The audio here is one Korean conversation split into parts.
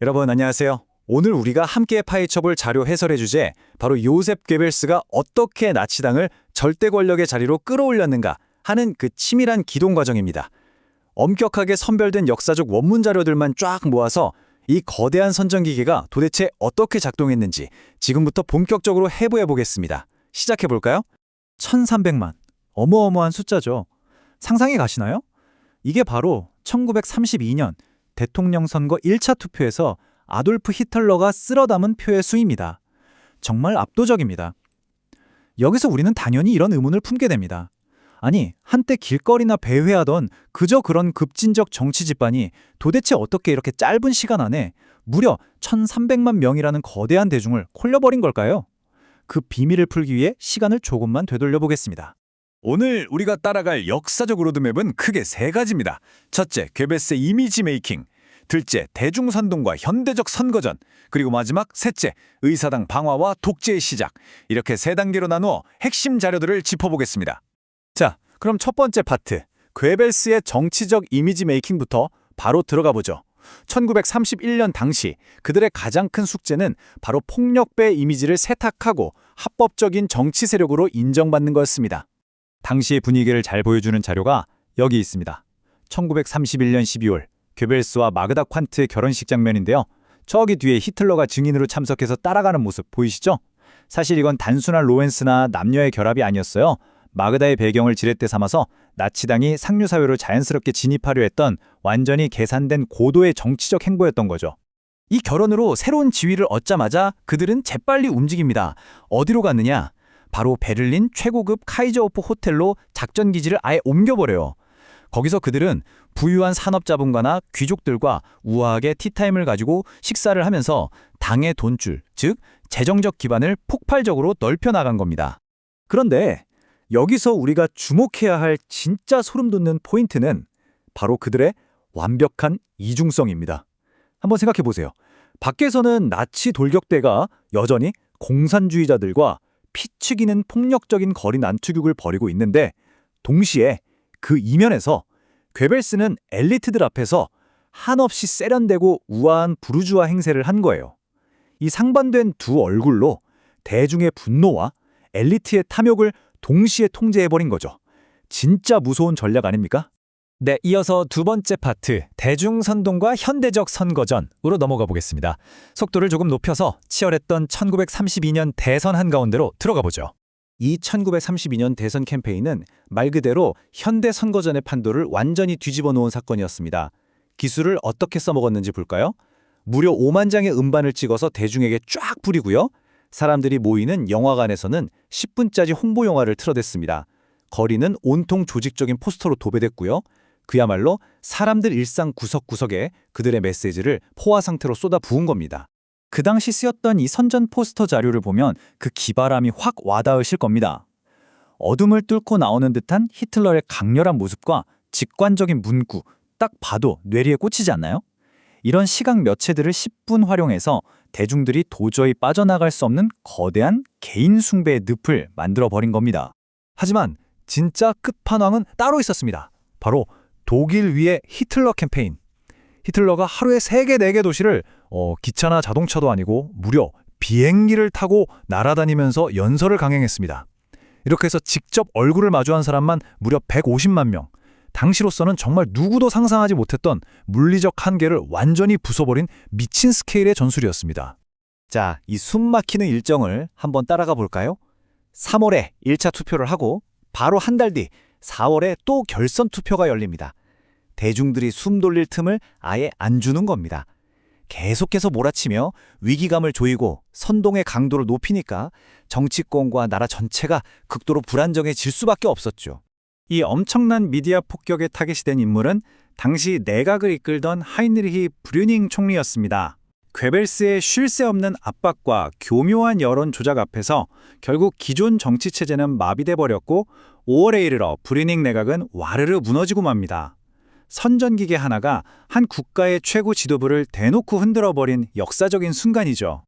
여러분 안녕하세요. 오늘 우리가 함께 파헤쳐볼 자료 해설의 주제, 바로 요셉 괴벨스가 어떻게 나치당을 절대 권력의 자리로 끌어올렸는가 하는 그 치밀한 기동 과정입니다. 엄격하게 선별된 역사적 원문 자료들만 쫙 모아서 이 거대한 선전기계가 도대체 어떻게 작동했는지 지금부터 본격적으로 해부해 보겠습니다. 시작해 볼까요? 1300만. 어마어마한 숫자죠. 상상이 가시나요? 이게 바로 1932년 대통령 선거 1차 투표에서 아돌프 히틀러가 쓸어 담은 표의 수입니다. 정말 압도적입니다. 여기서 우리는 당연히 이런 의문을 품게 됩니다. 아니, 한때 길거리나 배회하던 그저 그런 급진적 정치 집단이 도대체 어떻게 이렇게 짧은 시간 안에 무려 1300만 명이라는 거대한 대중을 홀려버린 걸까요? 그 비밀을 풀기 위해 시간을 조금만 되돌려 보겠습니다. 오늘 우리가 따라갈 역사적 로드맵은 크게 세 가지입니다. 첫째, 괴벨스의 이미지 메이킹. 둘째, 대중선동과 현대적 선거전. 그리고 마지막 셋째, 의사당 방화와 독재의 시작. 이렇게 세 단계로 나누어 핵심 자료들을 짚어보겠습니다. 자, 그럼 첫 번째 파트, 괴벨스의 정치적 이미지 메이킹부터 바로 들어가 보죠. 1931년 당시 그들의 가장 큰 숙제는 바로 폭력배의 이미지를 세탁하고 합법적인 정치 세력으로 인정받는 거였습니다. 당시의 분위기를 잘 보여주는 자료가 여기 있습니다. 1931년 12월 괴벨스와 마그다 콴트의 결혼식 장면인데요. 저기 뒤에 히틀러가 증인으로 참석해서 따라가는 모습 보이시죠? 사실 이건 단순한 로맨스나 남녀의 결합이 아니었어요. 마그다의 배경을 지렛대 삼아서 나치당이 상류사회로 자연스럽게 진입하려 했던 완전히 계산된 고도의 정치적 행보였던 거죠. 이 결혼으로 새로운 지위를 얻자마자 그들은 재빨리 움직입니다. 어디로 갔느냐? 바로 베를린 최고급 카이저호프 호텔로 작전기지를 아예 옮겨버려요. 거기서 그들은 부유한 산업자본가나 귀족들과 우아하게 티타임을 가지고 식사를 하면서 당의 돈줄, 즉 재정적 기반을 폭발적으로 넓혀나간 겁니다. 그런데 여기서 우리가 주목해야 할 진짜 소름 돋는 포인트는 바로 그들의 완벽한 이중성입니다. 한번 생각해 보세요. 밖에서는 나치 돌격대가 여전히 공산주의자들과 피튀기는 폭력적인 거리 난투극을 벌이고 있는데, 동시에 그 이면에서 괴벨스는 엘리트들 앞에서 한없이 세련되고 우아한 부르주아 행세를 한 거예요. 이 상반된 두 얼굴로 대중의 분노와 엘리트의 탐욕을 동시에 통제해버린 거죠. 진짜 무서운 전략 아닙니까? 네, 이어서 두 번째 파트, 대중선동과 현대적 선거전으로 넘어가 보겠습니다. 속도를 조금 높여서 치열했던 1932년 대선 한가운데로 들어가 보죠. 이 1932년 대선 캠페인은 말 그대로 현대 선거전의 판도를 완전히 뒤집어 놓은 사건이었습니다. 기술을 어떻게 써먹었는지 볼까요? 무려 5만 장의 음반을 찍어서 대중에게 쫙 뿌리고요. 사람들이 모이는 영화관에서는 10분짜리 홍보 영화를 틀어댔습니다. 거리는 온통 조직적인 포스터로 도배됐고요. 그야말로 사람들 일상 구석구석에 그들의 메시지를 포화 상태로 쏟아 부은 겁니다. 그 당시 쓰였던 이 선전 포스터 자료를 보면 그 기발함이 확 와닿으실 겁니다. 어둠을 뚫고 나오는 듯한 히틀러의 강렬한 모습과 직관적인 문구, 딱 봐도 뇌리에 꽂히지 않나요? 이런 시각 매체들을 10분 활용해서 대중들이 도저히 빠져나갈 수 없는 거대한 개인 숭배의 늪을 만들어버린 겁니다. 하지만 진짜 끝판왕은 따로 있었습니다. 바로 독일 위의 히틀러 캠페인. 히틀러가 하루에 3개, 4개 도시를 기차나 자동차도 아니고 무려 비행기를 타고 날아다니면서 연설을 강행했습니다. 이렇게 해서 직접 얼굴을 마주한 사람만 무려 150만 명. 당시로서는 정말 누구도 상상하지 못했던 물리적 한계를 완전히 부숴버린 미친 스케일의 전술이었습니다. 자, 이 숨막히는 일정을 한번 따라가 볼까요? 3월에 1차 투표를 하고 바로 한 달 뒤 4월에 또 결선 투표가 열립니다. 대중들이 숨 돌릴 틈을 아예 안 주는 겁니다. 계속해서 몰아치며 위기감을 조이고 선동의 강도를 높이니까 정치권과 나라 전체가 극도로 불안정해질 수밖에 없었죠. 이 엄청난 미디어 폭격에 타겟이 된 인물은 당시 내각을 이끌던 하이ን리히 브류닝 총리였습니다. 괴벨스의 쉴 새 없는 압박과 교묘한 여론 조작 앞에서 결국 기존 정치 체제는 마비돼 버렸고 5월에 이르러 브류닝 내각은 와르르 무너지고 맙니다. 선전기계 하나가 한 국가의 최고 지도부를 대놓고 흔들어버린 역사적인 순간이죠.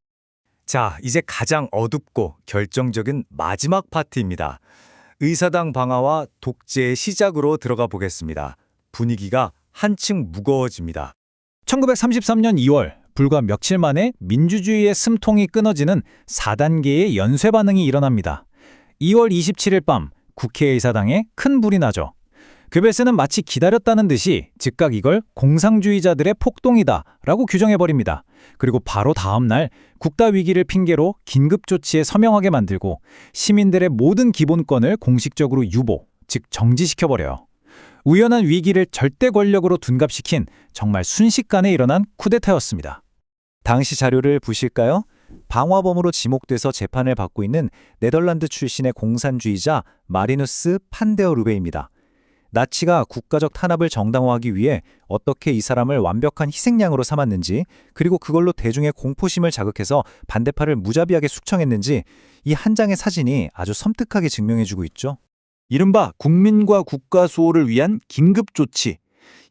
자, 이제 가장 어둡고 결정적인 마지막 파트입니다. 의사당 방화와 독재의 시작으로 들어가 보겠습니다. 분위기가 한층 무거워집니다. 1933년 2월 불과 며칠 만에 민주주의의 숨통이 끊어지는 4단계의 연쇄 반응이 일어납니다. 2월 27일 밤 국회의사당에 큰 불이 나죠. 괴벨스는 마치 기다렸다는 듯이 즉각 이걸 공상주의자들의 폭동이다라고 규정해버립니다. 그리고 바로 다음 날 국가 위기를 핑계로 긴급조치에 서명하게 만들고 시민들의 모든 기본권을 공식적으로 유보, 즉 정지시켜버려요. 우연한 위기를 절대 권력으로 둔갑시킨 정말 순식간에 일어난 쿠데타였습니다. 당시 자료를 보실까요? 방화범으로 지목돼서 재판을 받고 있는 네덜란드 출신의 공산주의자 마리누스 판데어 루베입니다. 나치가 국가적 탄압을 정당화하기 위해 어떻게 이 사람을 완벽한 희생양으로 삼았는지, 그리고 그걸로 대중의 공포심을 자극해서 반대파를 무자비하게 숙청했는지 이 한 장의 사진이 아주 섬뜩하게 증명해주고 있죠. 이른바 국민과 국가 수호를 위한 긴급 조치.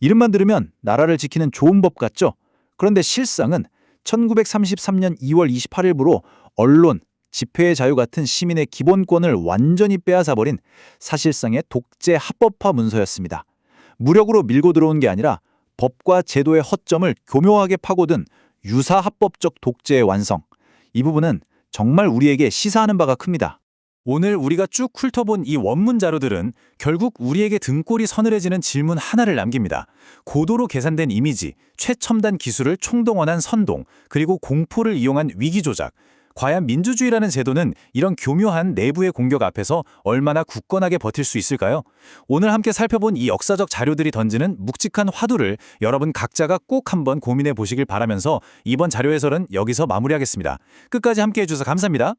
이름만 들으면 나라를 지키는 좋은 법 같죠? 그런데 실상은 1933년 2월 28일부로 언론, 집회의 자유 같은 시민의 기본권을 완전히 빼앗아버린 사실상의 독재 합법화 문서였습니다. 무력으로 밀고 들어온 게 아니라 법과 제도의 허점을 교묘하게 파고든 유사합법적 독재의 완성. 이 부분은 정말 우리에게 시사하는 바가 큽니다. 오늘 우리가 쭉 훑어본 이 원문 자료들은 결국 우리에게 등골이 서늘해지는 질문 하나를 남깁니다. 고도로 계산된 이미지, 최첨단 기술을 총동원한 선동, 그리고 공포를 이용한 위기 조작. 과연 민주주의라는 제도는 이런 교묘한 내부의 공격 앞에서 얼마나 굳건하게 버틸 수 있을까요? 오늘 함께 살펴본 이 역사적 자료들이 던지는 묵직한 화두를 여러분 각자가 꼭 한번 고민해 보시길 바라면서 이번 자료 해설은 여기서 마무리하겠습니다. 끝까지 함께 해주셔서 감사합니다.